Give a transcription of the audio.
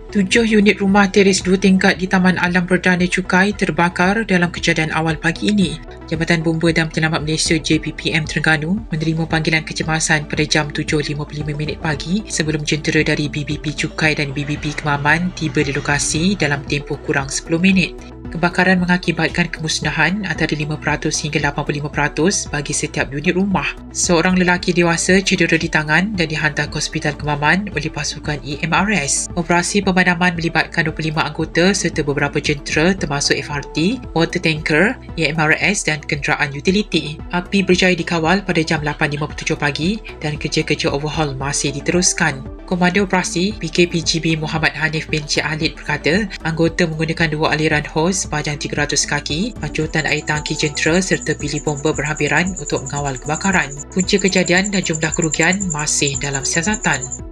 7 unit rumah teres 2 tingkat di Taman Alam Perdana Cukai terbakar dalam kejadian awal pagi ini. Jabatan Bomba dan Penyelamat Malaysia JPPM Terengganu menerima panggilan kecemasan pada jam 7.55 pagi sebelum jentera dari BBP Cukai dan BBP Kemaman tiba di lokasi dalam tempoh kurang 10 minit. Kebakaran mengakibatkan kemusnahan antara 5% hingga 85% bagi setiap unit rumah. Seorang lelaki dewasa cedera di tangan dan dihantar ke Hospital Kemaman oleh pasukan EMRS. Operasi pemadaman melibatkan 25 anggota serta beberapa jentera termasuk FRT, water tanker, EMRS dan kenderaan utiliti. Api berjaya dikawal pada jam 8.57 pagi dan kerja-kerja overhaul masih diteruskan. Komandan Operasi PKPGB Muhammad Hanif bin Cik Khalid berkata, anggota menggunakan 2 aliran hos sepanjang 300 kaki, pancutan air tangki jentera serta bilik bomba berhampiran untuk mengawal kebakaran. Punca kejadian dan jumlah kerugian masih dalam siasatan.